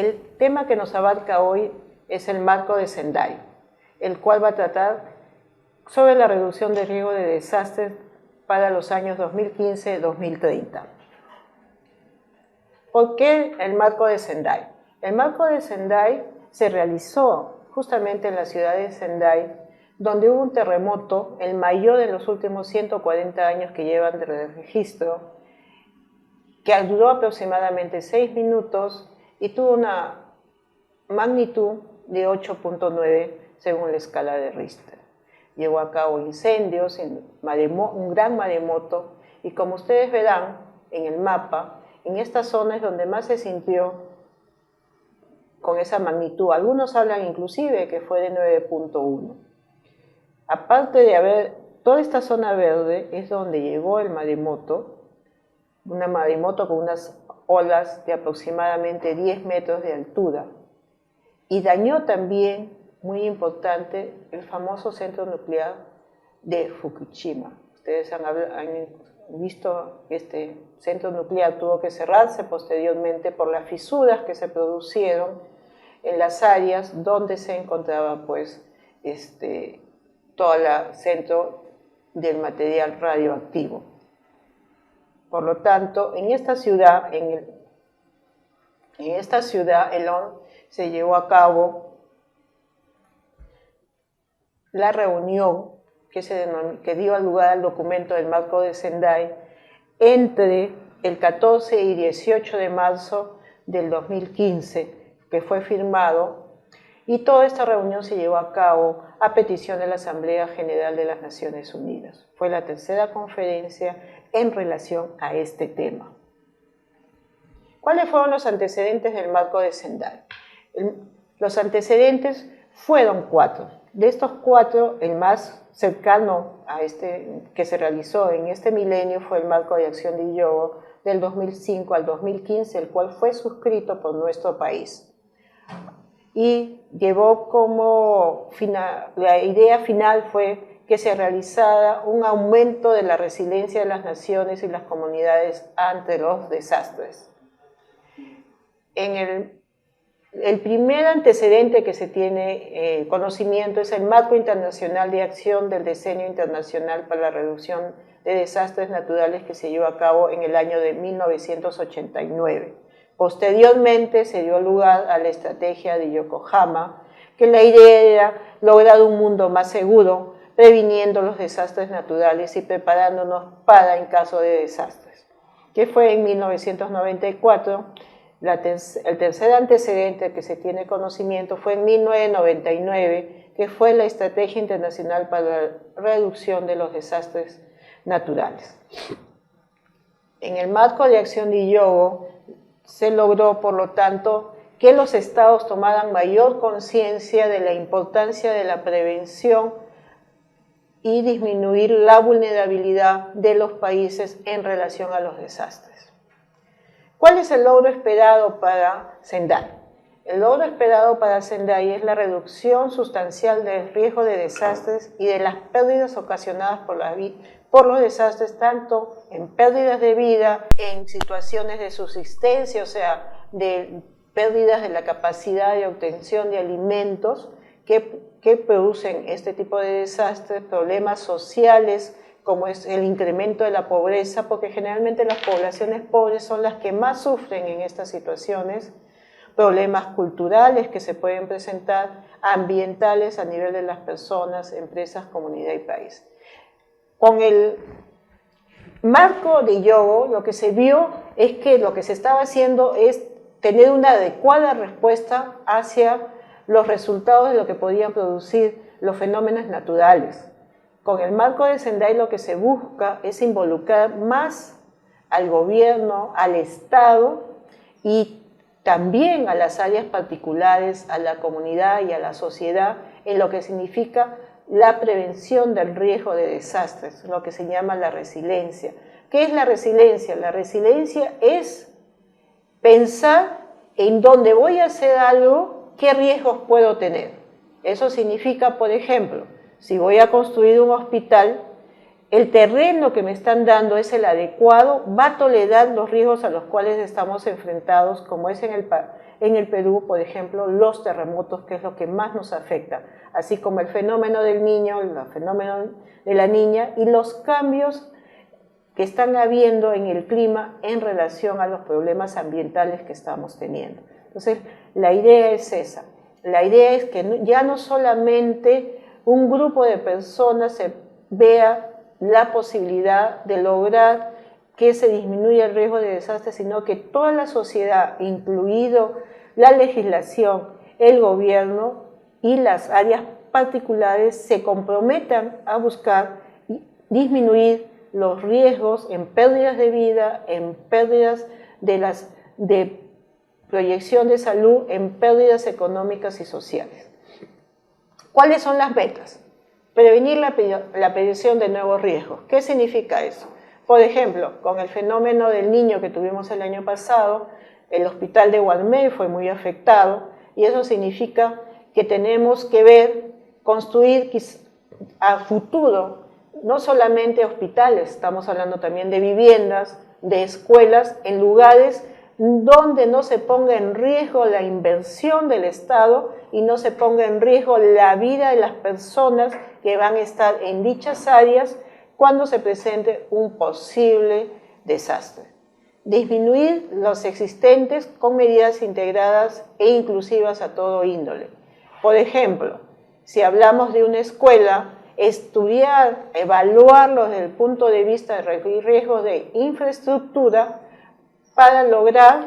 El tema que nos abarca hoy es el marco de Sendai, el cual va a tratar sobre la reducción de riesgo de desastres para los años 2015-2030. ¿Por qué el marco de Sendai? El marco de Sendai se realizó justamente en la ciudad de Sendai, donde hubo un terremoto, el mayor de los últimos 140 años que llevan de registro, que duró aproximadamente 6 minutos y tuvo una magnitud de 8.9 según la escala de Richter. Llevó a cabo incendios, un gran maremoto, y como ustedes verán en el mapa, en esta zona es donde más se sintió con esa magnitud. Algunos hablan inclusive que fue de 9.1. Aparte de haber, toda esta zona verde es donde llegó el maremoto, una maremoto con unas olas de aproximadamente 10 metros de altura, y dañó también, muy importante, el famoso centro nuclear de Fukushima. Ustedes han visto que este centro nuclear tuvo que cerrarse posteriormente por las fisuras que se produjeron en las áreas donde se encontraba pues, todo el centro del material radioactivo. Por lo tanto, en esta ciudad, Elon, se llevó a cabo la reunión que dio lugar al documento del marco de Sendai entre el 14 y 18 de marzo del 2015, que fue firmado, y toda esta reunión se llevó a cabo a petición de la Asamblea General de las Naciones Unidas. Fue la tercera conferencia en relación a este tema. ¿Cuáles fueron los antecedentes del marco de Sendai? Los antecedentes fueron 4. De estos 4, el más cercano a que se realizó en este milenio fue el marco de acción de Hyogo del 2005 al 2015, el cual fue suscrito por nuestro país. Y llevó como la idea final fue que se realizara un aumento de la resiliencia de las naciones y las comunidades ante los desastres. El primer antecedente que se tiene conocimiento es el Marco Internacional de Acción del Decenio Internacional para la Reducción de Desastres Naturales, que se llevó a cabo en el año de 1989. Posteriormente se dio lugar a la estrategia de Yokohama, que la idea era lograr un mundo más seguro, previniendo los desastres naturales y preparándonos para en caso de desastres, que fue en 1994. El tercer antecedente que se tiene conocimiento fue en 1999, que fue la Estrategia Internacional para la Reducción de los Desastres Naturales. En el marco de acción de Hyogo se logró, por lo tanto, que los estados tomaran mayor conciencia de la importancia de la prevención y disminuir la vulnerabilidad de los países en relación a los desastres. ¿Cuál es el logro esperado para Sendai? El logro esperado para Sendai es la reducción sustancial del riesgo de desastres y de las pérdidas ocasionadas por los desastres, tanto en pérdidas de vida, en situaciones de subsistencia, o sea, de pérdidas de la capacidad de obtención de alimentos que producen este tipo de desastres, problemas sociales, como es el incremento de la pobreza, porque generalmente las poblaciones pobres son las que más sufren en estas situaciones, problemas culturales que se pueden presentar, ambientales a nivel de las personas, empresas, comunidad y país. Con el marco de Hyogo, lo que se vio es que lo que se estaba haciendo es tener una adecuada respuesta hacia los resultados de lo que podían producir los fenómenos naturales. Con el marco de Sendai lo que se busca es involucrar más al gobierno, al Estado y también a las áreas particulares, a la comunidad y a la sociedad en lo que significa la prevención del riesgo de desastres, lo que se llama la resiliencia. ¿Qué es la resiliencia? La resiliencia es pensar en dónde voy a hacer algo, qué riesgos puedo tener. Eso significa, por ejemplo, si voy a construir un hospital, el terreno que me están dando es el adecuado, va a tolerar los riesgos a los cuales estamos enfrentados, como es en en el Perú, por ejemplo, los terremotos, que es lo que más nos afecta, así como el fenómeno del niño, el fenómeno de la niña y los cambios que están habiendo en el clima en relación a los problemas ambientales que estamos teniendo. Entonces, la idea es esa. La idea es que ya no solamente un grupo de personas se vea la posibilidad de lograr que se disminuya el riesgo de desastre, sino que toda la sociedad, incluido la legislación, el gobierno y las áreas particulares, se comprometan a buscar disminuir los riesgos en pérdidas de vida, en pérdidas de proyección de salud, en pérdidas económicas y sociales. ¿Cuáles son las metas? Prevenir la aparición de nuevos riesgos. ¿Qué significa eso? Por ejemplo, con el fenómeno del niño que tuvimos el año pasado, el hospital de Guarmey fue muy afectado y eso significa que tenemos que construir a futuro no solamente hospitales, estamos hablando también de viviendas, de escuelas, en lugares donde no se ponga en riesgo la inversión del Estado y no se ponga en riesgo la vida de las personas que van a estar en dichas áreas cuando se presente un posible desastre. Disminuir los existentes con medidas integradas e inclusivas a todo índole. Por ejemplo, si hablamos de una escuela, estudiar, evaluarlo desde el punto de vista de riesgos de infraestructura para lograr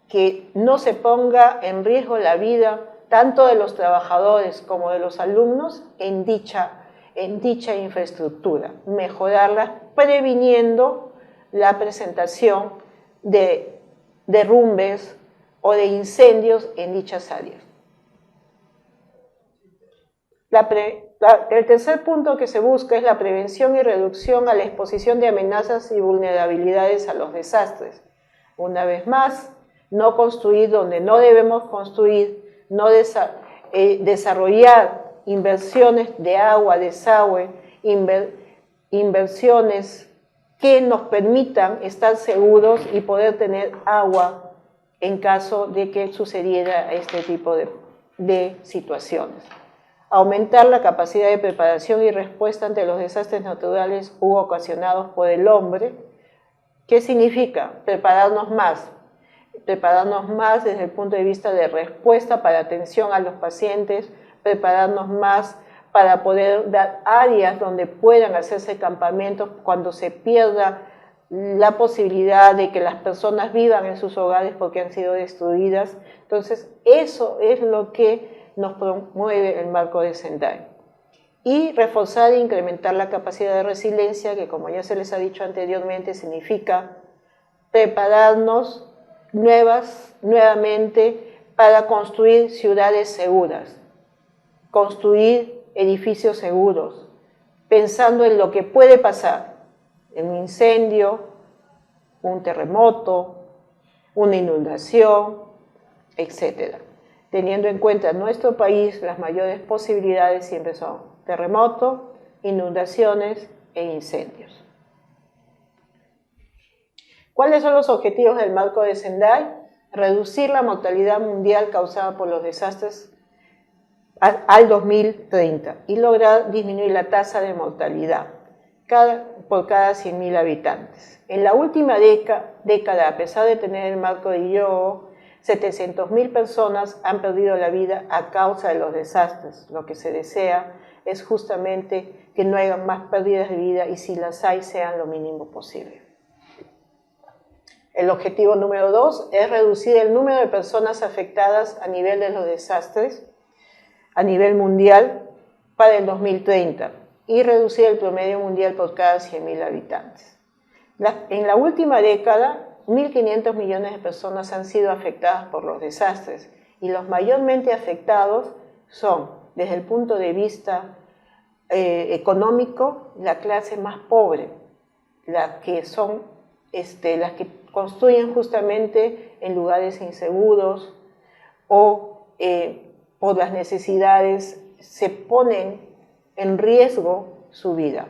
que no se ponga en riesgo la vida tanto de los trabajadores como de los alumnos en dicha infraestructura, mejorarla previniendo la presentación de derrumbes o de incendios en dichas áreas. El tercer punto que se busca es la prevención y reducción a la exposición de amenazas y vulnerabilidades a los desastres. Una vez más, no construir donde no debemos construir, no desarrollar inversiones de agua, desagüe, inversiones que nos permitan estar seguros y poder tener agua en caso de que sucediera este tipo de situaciones. Aumentar la capacidad de preparación y respuesta ante los desastres naturales u ocasionados por el hombre. ¿Qué significa? Prepararnos más desde el punto de vista de respuesta para atención a los pacientes, prepararnos más para poder dar áreas donde puedan hacerse campamentos cuando se pierda la posibilidad de que las personas vivan en sus hogares porque han sido destruidas. Entonces, eso es lo que nos promueve el marco de Sendai. Y reforzar e incrementar la capacidad de resiliencia, que como ya se les ha dicho anteriormente, significa prepararnos nuevamente para construir ciudades seguras, construir edificios seguros, pensando en lo que puede pasar, en un incendio, un terremoto, una inundación, etc. Teniendo en cuenta en nuestro país, las mayores posibilidades siempre son terremoto, inundaciones e incendios. ¿Cuáles son los objetivos del marco de Sendai? Reducir la mortalidad mundial causada por los desastres al 2030 y lograr disminuir la tasa de mortalidad por cada 100.000 habitantes. En la última década, a pesar de tener el marco de Hyogo, 700.000 personas han perdido la vida a causa de los desastres. Lo que se desea es justamente que no haya más pérdidas de vida y si las hay, sean lo mínimo posible. El objetivo número 2 es reducir el número de personas afectadas a nivel de los desastres a nivel mundial para el 2030 y reducir el promedio mundial por cada 100.000 habitantes. En la última década, 1.500 millones de personas han sido afectadas por los desastres y los mayormente afectados son, desde el punto de vista económico, la clase más pobre, las que construyen justamente en lugares inseguros o por las necesidades se ponen en riesgo su vida.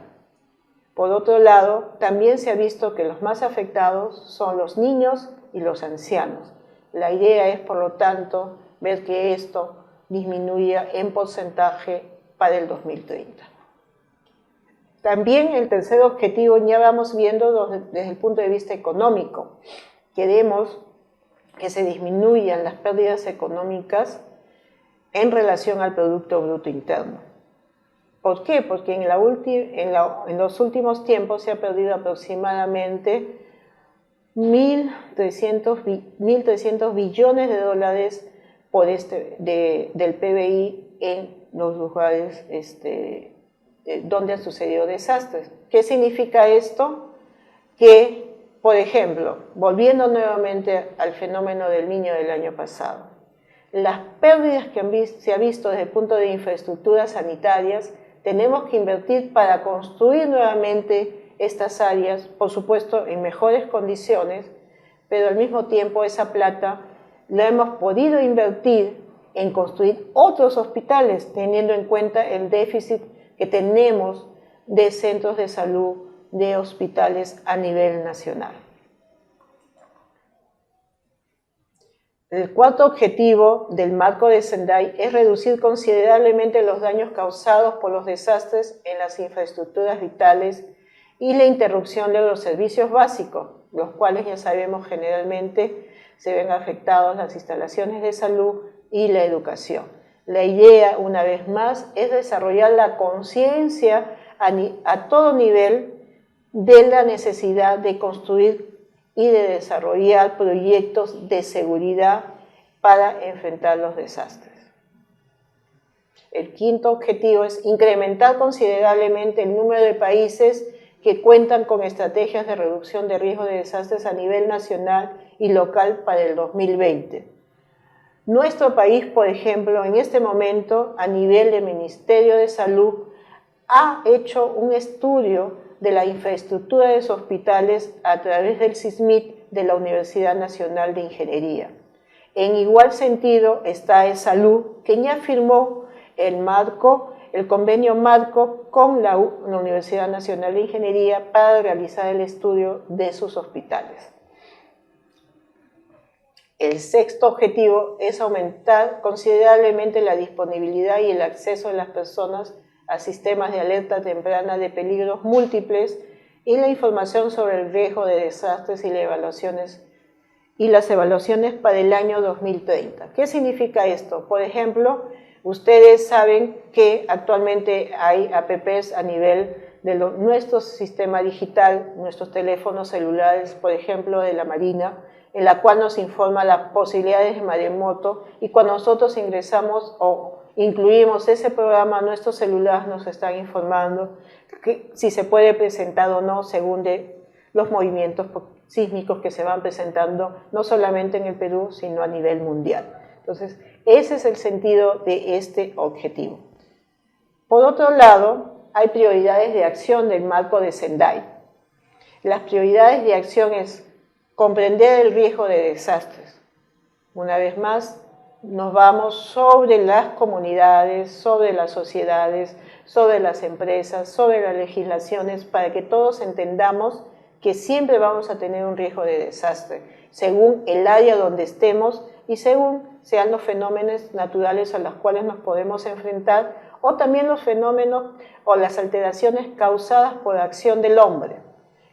Por otro lado, también se ha visto que los más afectados son los niños y los ancianos. La idea es, por lo tanto, ver que esto disminuya en porcentaje para el 2030. También el tercer objetivo ya vamos viendo desde el punto de vista económico. Queremos que se disminuyan las pérdidas económicas en relación al Producto Bruto Interno. ¿Por qué? Porque en los últimos tiempos se ha perdido aproximadamente 1.300 billones de dólares del PBI en los lugares donde han sucedido desastres. ¿Qué significa esto? Que, por ejemplo, volviendo nuevamente al fenómeno del Niño del año pasado, las pérdidas que se ha visto desde el punto de infraestructuras sanitarias, tenemos que invertir para construir nuevamente estas áreas, por supuesto en mejores condiciones, pero al mismo tiempo esa plata la hemos podido invertir en construir otros hospitales, teniendo en cuenta el déficit que tenemos de centros de salud, de hospitales a nivel nacional. El cuarto objetivo del marco de Sendai es reducir considerablemente los daños causados por los desastres en las infraestructuras vitales y la interrupción de los servicios básicos, los cuales ya sabemos generalmente se ven afectados las instalaciones de salud y la educación. La idea, una vez más, es desarrollar la conciencia a todo nivel de la necesidad de construir y de desarrollar proyectos de seguridad para enfrentar los desastres. El quinto objetivo es incrementar considerablemente el número de países que cuentan con estrategias de reducción de riesgo de desastres a nivel nacional y local para el 2020. Nuestro país, por ejemplo, en este momento, a nivel del Ministerio de Salud, ha hecho un estudio de la infraestructura de los hospitales a través del SISMIT de la Universidad Nacional de Ingeniería. En igual sentido está ESalud, que ya firmó el convenio marco con la Universidad Nacional de Ingeniería para realizar el estudio de sus hospitales. El sexto objetivo es aumentar considerablemente la disponibilidad y el acceso de las personas a sistemas de alerta temprana de peligros múltiples y la información sobre el riesgo de desastres y las evaluaciones para el año 2030. ¿Qué significa esto? Por ejemplo, ustedes saben que actualmente hay apps a nivel de nuestro sistema digital, nuestros teléfonos celulares, por ejemplo, de la Marina, en la cual nos informa las posibilidades de maremoto, y cuando nosotros ingresamos o incluimos ese programa a nuestros celulares nos están informando que si se puede presentar o no según los movimientos sísmicos que se van presentando no solamente en el Perú sino a nivel mundial. Entonces ese es el sentido de este objetivo. Por otro lado, hay prioridades de acción del marco de Sendai. Las prioridades de acción es comprender el riesgo de desastres. Una vez más, nos vamos sobre las comunidades, sobre las sociedades, sobre las empresas, sobre las legislaciones, para que todos entendamos que siempre vamos a tener un riesgo de desastre, según el área donde estemos y según sean los fenómenos naturales a los cuales nos podemos enfrentar, o también los fenómenos o las alteraciones causadas por la acción del hombre,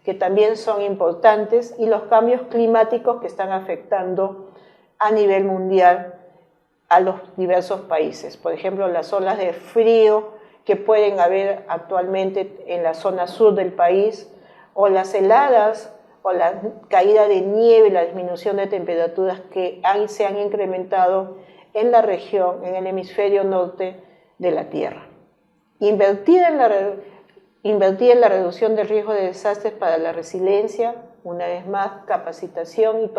que también son importantes, y los cambios climáticos que están afectando a nivel mundial a los diversos países. Por ejemplo, las olas de frío que pueden haber actualmente en la zona sur del país, o las heladas, o la caída de nieve, la disminución de temperaturas que se han incrementado en la región, en el hemisferio norte de la Tierra. Invertir en la reducción del riesgo de desastres para la resiliencia, una vez más, capacitación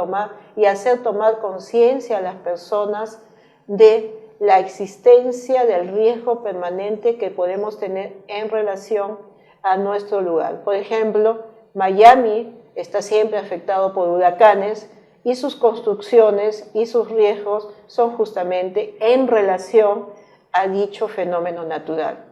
y hacer tomar conciencia a las personas de la existencia del riesgo permanente que podemos tener en relación a nuestro lugar. Por ejemplo, Miami está siempre afectado por huracanes y sus construcciones y sus riesgos son justamente en relación a dicho fenómeno natural.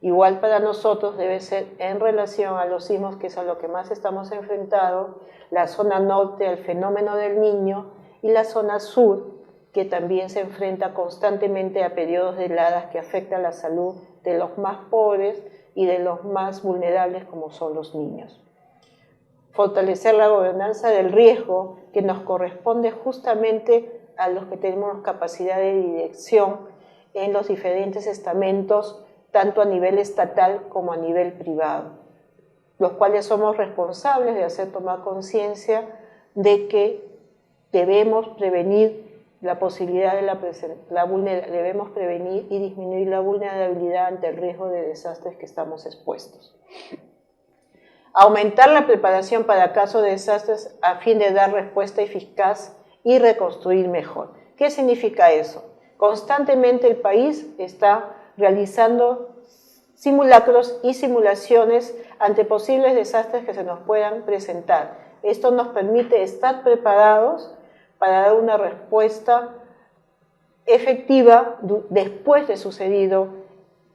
Igual para nosotros debe ser en relación a los sismos, que es a lo que más estamos enfrentados, la zona norte al fenómeno del Niño, y la zona sur, que también se enfrenta constantemente a periodos de heladas que afectan la salud de los más pobres y de los más vulnerables, como son los niños. Fortalecer la gobernanza del riesgo, que nos corresponde justamente a los que tenemos capacidad de dirección en los diferentes estamentos, tanto a nivel estatal como a nivel privado, los cuales somos responsables de hacer tomar conciencia de que debemos prevenir la posibilidad de debemos prevenir y disminuir la vulnerabilidad ante el riesgo de desastres que estamos expuestos. Aumentar la preparación para casos de desastres a fin de dar respuesta eficaz y reconstruir mejor. ¿Qué significa eso? Constantemente el país está realizando simulacros y simulaciones ante posibles desastres que se nos puedan presentar. Esto nos permite estar preparados para dar una respuesta efectiva después de sucedido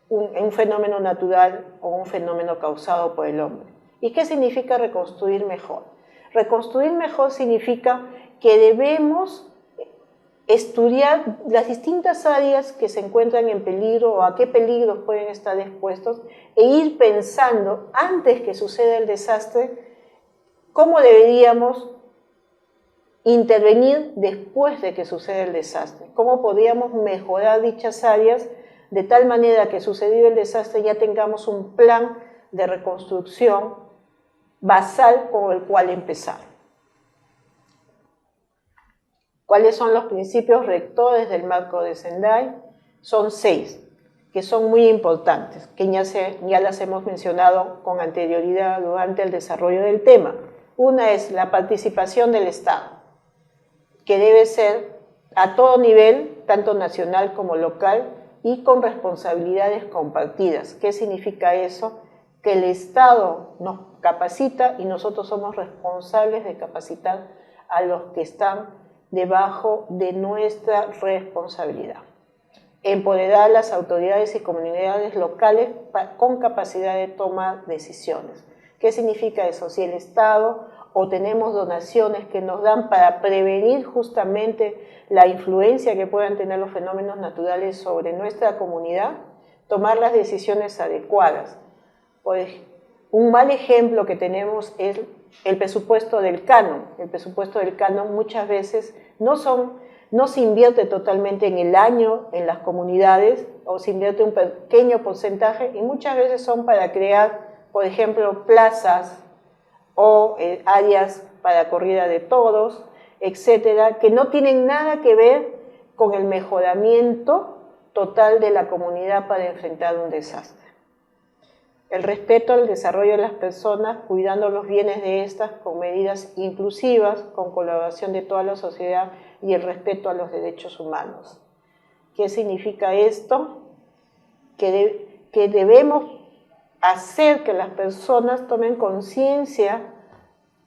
un fenómeno natural o un fenómeno causado por el hombre. ¿Y qué significa reconstruir mejor? Reconstruir mejor significa que debemos estudiar las distintas áreas que se encuentran en peligro o a qué peligros pueden estar expuestos e ir pensando antes que suceda el desastre cómo deberíamos intervenir después de que suceda el desastre, cómo podríamos mejorar dichas áreas de tal manera que sucedido el desastre ya tengamos un plan de reconstrucción basal con el cual empezar. ¿Cuáles son los principios rectores del marco de Sendai? Son 6, que son muy importantes, que ya las hemos mencionado con anterioridad durante el desarrollo del tema. Una es la participación del Estado, que debe ser a todo nivel, tanto nacional como local, y con responsabilidades compartidas. ¿Qué significa eso? Que el Estado nos capacita y nosotros somos responsables de capacitar a los que están debajo de nuestra responsabilidad. Empoderar a las autoridades y comunidades locales con capacidad de tomar decisiones. ¿Qué significa eso? Si el Estado o tenemos donaciones que nos dan para prevenir justamente la influencia que puedan tener los fenómenos naturales sobre nuestra comunidad, tomar las decisiones adecuadas. Pues, un mal ejemplo que tenemos es el presupuesto del canon. El presupuesto del canon muchas veces no se invierte totalmente en el año en las comunidades, o se invierte un pequeño porcentaje, y muchas veces son para crear, por ejemplo, plazas o áreas para corrida de toros, etcétera, que no tienen nada que ver con el mejoramiento total de la comunidad para enfrentar un desastre. El respeto al desarrollo de las personas, cuidando los bienes de estas con medidas inclusivas, con colaboración de toda la sociedad, y el respeto a los derechos humanos. ¿Qué significa esto? Que debemos hacer que las personas tomen conciencia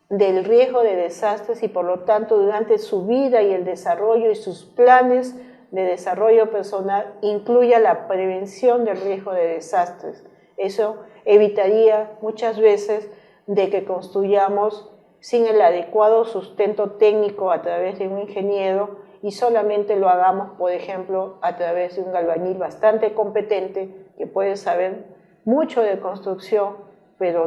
del riesgo de desastres y por lo tanto durante su vida y el desarrollo y sus planes de desarrollo personal incluya la prevención del riesgo de desastres. Eso evitaría muchas veces de que construyamos sin el adecuado sustento técnico a través de un ingeniero y solamente lo hagamos, por ejemplo, a través de un albañil bastante competente que puede saber mucho de construcción, pero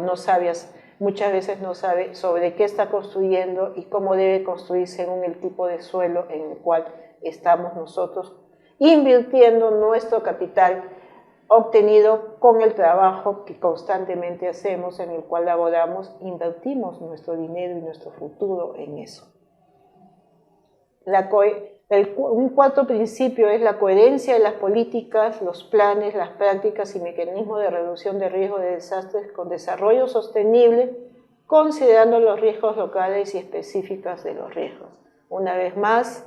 muchas veces no sabe sobre qué está construyendo y cómo debe construir según el tipo de suelo en el cual estamos nosotros invirtiendo nuestro capital obtenido con el trabajo que constantemente hacemos, en el cual laboramos, invertimos nuestro dinero y nuestro futuro en eso. Un cuarto principio es la coherencia de las políticas, los planes, las prácticas y mecanismos de reducción de riesgo de desastres con desarrollo sostenible, considerando los riesgos locales y específicos de los riesgos. Una vez más,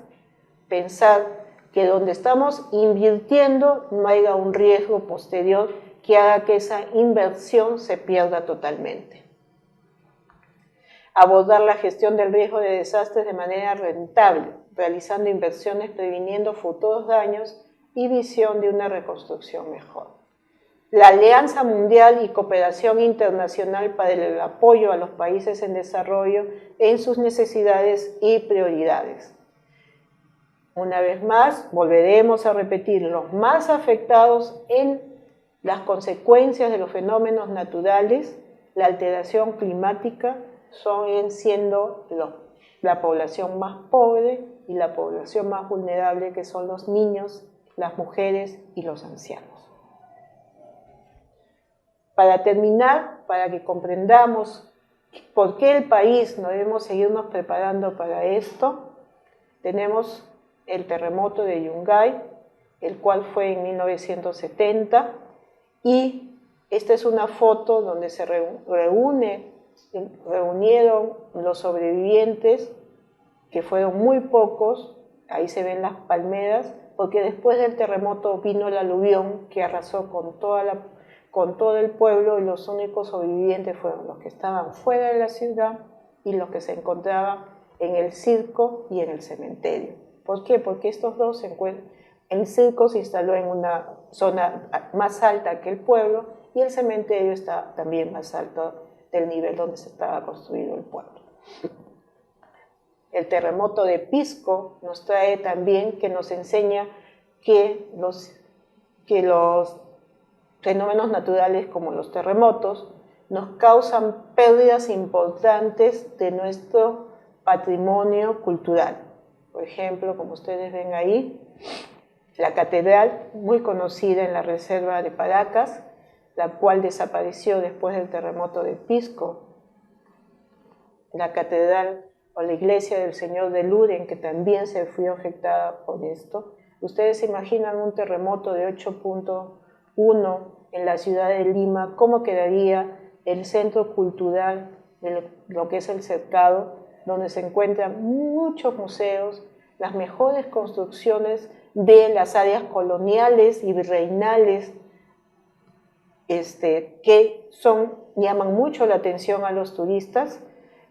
pensar que donde estamos invirtiendo no haya un riesgo posterior que haga que esa inversión se pierda totalmente. Abordar la gestión del riesgo de desastres de manera rentable, realizando inversiones previniendo futuros daños y visión de una reconstrucción mejor. La Alianza Mundial y Cooperación Internacional para el apoyo a los países en desarrollo en sus necesidades y prioridades. Una vez más, volveremos a repetir, los más afectados en las consecuencias de los fenómenos naturales, la alteración climática, son siendo la población más pobre y la población más vulnerable, que son los niños, las mujeres y los ancianos. Para terminar, para que comprendamos por qué el país no debemos seguirnos preparando para esto, tenemos el terremoto de Yungay, el cual fue en 1970, y esta es una foto donde se reunieron los sobrevivientes, que fueron muy pocos. Ahí se ven las palmeras, porque después del terremoto vino el aluvión que arrasó con todo el pueblo, y los únicos sobrevivientes fueron los que estaban fuera de la ciudad y los que se encontraban en el circo y en el cementerio. ¿Por qué? Porque estos dos se encuentran. El circo se instaló en una zona más alta que el pueblo, y el cementerio está también más alto del nivel donde se estaba construido el pueblo. El terremoto de Pisco nos trae también, que nos enseña que los fenómenos naturales como los terremotos nos causan pérdidas importantes de nuestro patrimonio cultural. Por ejemplo, como ustedes ven ahí, la catedral, muy conocida en la reserva de Paracas, la cual desapareció después del terremoto de Pisco. La catedral o la iglesia del Señor de Lourdes, que también se fue afectada por esto. Ustedes se imaginan un terremoto de 8.1 en la ciudad de Lima, ¿cómo quedaría el centro cultural de lo que es el Cercado, donde se encuentran muchos museos, las mejores construcciones de las áreas coloniales y virreinales, que llaman mucho la atención a los turistas?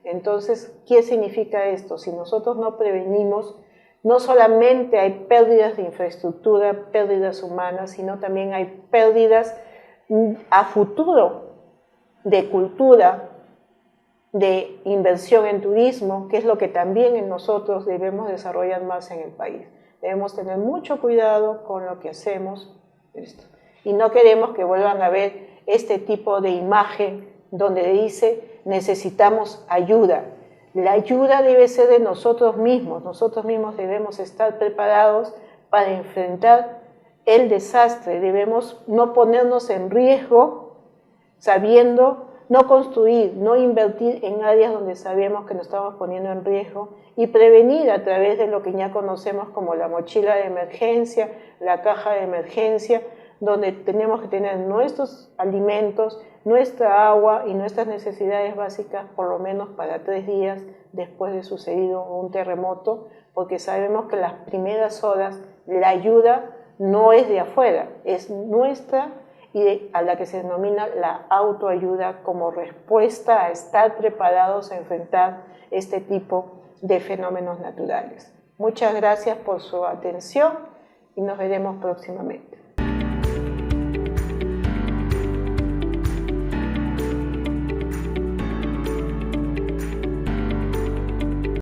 Entonces, ¿qué significa esto? Si nosotros no prevenimos, no solamente hay pérdidas de infraestructura, pérdidas humanas, sino también hay pérdidas a futuro de cultura, de inversión en turismo, que es lo que también nosotros debemos desarrollar más en el país. Debemos tener mucho cuidado con lo que hacemos, y no queremos que vuelvan a ver este tipo de imagen donde dice necesitamos ayuda. La ayuda debe ser de nosotros mismos debemos estar preparados para enfrentar el desastre, debemos no ponernos en riesgo sabiendo no construir, no invertir en áreas donde sabemos que nos estamos poniendo en riesgo, y prevenir a través de lo que ya conocemos como la mochila de emergencia, la caja de emergencia, donde tenemos que tener nuestros alimentos, nuestra agua y nuestras necesidades básicas por lo menos para 3 días después de sucedido un terremoto, porque sabemos que las primeras horas la ayuda no es de afuera, es nuestra, y a la que se denomina la autoayuda, como respuesta a estar preparados a enfrentar este tipo de fenómenos naturales. Muchas gracias por su atención y nos veremos próximamente.